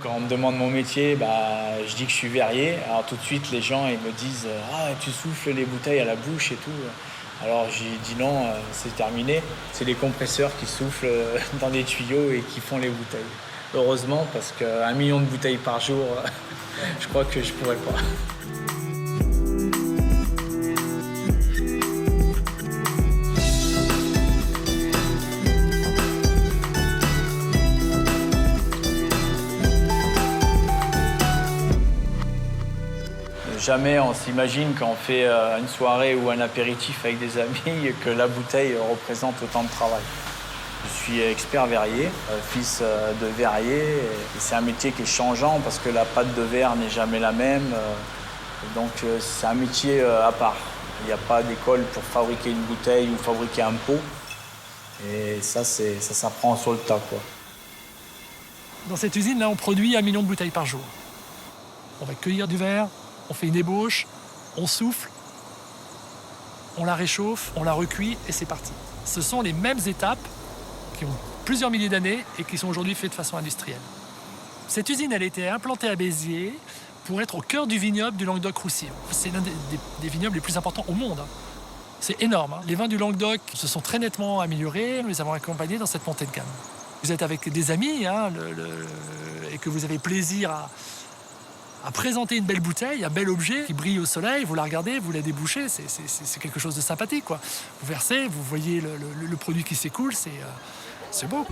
Quand on me demande mon métier, je dis que je suis verrier. Alors tout de suite, les gens ils me disent « Ah, tu souffles les bouteilles à la bouche et tout ». Alors j'ai dit non, c'est terminé. C'est les compresseurs qui soufflent dans des tuyaux et qui font les bouteilles. Heureusement, parce qu'1 million de bouteilles par jour, je crois que je pourrais pas. Jamais on s'imagine quand on fait une soirée ou un apéritif avec des amis que la bouteille représente autant de travail. Je suis expert verrier, fils de verrier, et c'est un métier qui est changeant parce que la pâte de verre n'est jamais la même. Donc c'est un métier à part. Il n'y a pas d'école pour fabriquer une bouteille ou fabriquer un pot. Et ça s'apprend sur le tas, quoi. Dans cette usine-là, on produit 1 million de bouteilles par jour. On va cueillir du verre, on fait une ébauche, on souffle, on la réchauffe, on la recuit et c'est parti. Ce sont les mêmes étapes qui ont plusieurs milliers d'années et qui sont aujourd'hui faites de façon industrielle. Cette usine, elle a été implantée à Béziers pour être au cœur du vignoble du Languedoc-Roussillon. C'est l'un des vignobles les plus importants au monde. C'est énorme. Les vins du Languedoc se sont très nettement améliorés. Nous les avons accompagnés dans cette montée de gamme. Vous êtes avec des amis et que vous avez plaisir à présenter une belle bouteille, un bel objet qui brille au soleil, vous la regardez, vous la débouchez, c'est quelque chose de sympathique, quoi. Vous versez, vous voyez le produit qui s'écoule, c'est beau.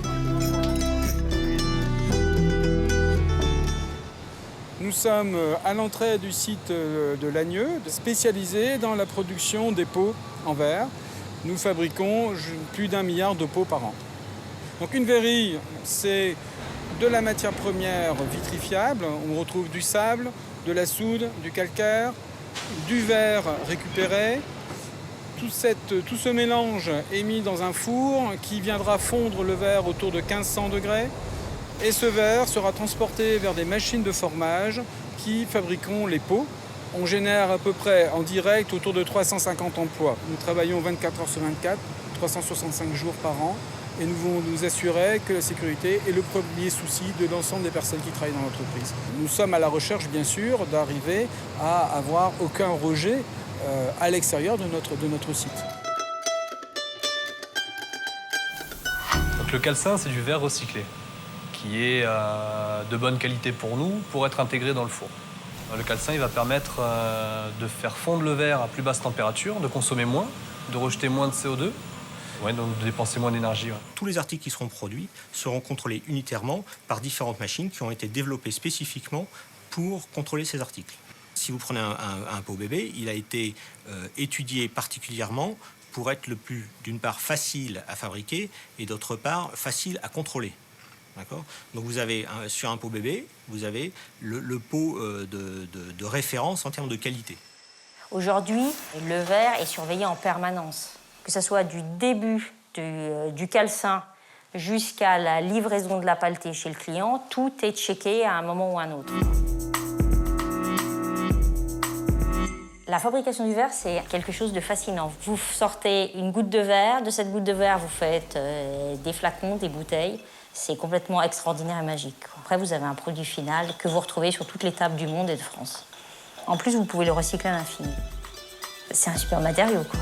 Nous sommes à l'entrée du site de Lagneux, spécialisé dans la production des pots en verre. Nous fabriquons plus d'1 milliard de pots par an. Donc une verrie, c'est de la matière première vitrifiable. On retrouve du sable, de la soude, du calcaire, du verre récupéré. Tout ce mélange est mis dans un four qui viendra fondre le verre autour de 1500 degrés. Et ce verre sera transporté vers des machines de formage qui fabriqueront les pots. On génère à peu près en direct autour de 350 emplois. Nous travaillons 24 heures sur 24, 365 jours par an. Et nous voulons nous assurer que la sécurité est le premier souci de l'ensemble des personnes qui travaillent dans l'entreprise. Nous sommes à la recherche, bien sûr, d'arriver à avoir aucun rejet à l'extérieur de notre site. Donc le calcin, c'est du verre recyclé, qui est de bonne qualité pour nous, pour être intégré dans le four. Le calcin, il va permettre de faire fondre le verre à plus basse température, de consommer moins, de rejeter moins de CO2. Ouais, donc de dépenser moins d'énergie. Ouais. Tous les articles qui seront produits seront contrôlés unitairement par différentes machines qui ont été développées spécifiquement pour contrôler ces articles. Si vous prenez un pot bébé, il a été étudié particulièrement pour être le plus, d'une part, facile à fabriquer et d'autre part, facile à contrôler. D'accord ? Donc vous avez, sur un pot bébé, vous avez le pot de référence en termes de qualité. Aujourd'hui, le verre est surveillé en permanence. Que ce soit du début du calcin jusqu'à la livraison de la pelletée chez le client, tout est checké à un moment ou à un autre. La fabrication du verre, c'est quelque chose de fascinant. Vous sortez une goutte de verre, de cette goutte de verre, vous faites des flacons, des bouteilles. C'est complètement extraordinaire et magique. Après, vous avez un produit final que vous retrouvez sur toutes les tables du monde et de France. En plus, vous pouvez le recycler à l'infini. C'est un super matériau, quoi.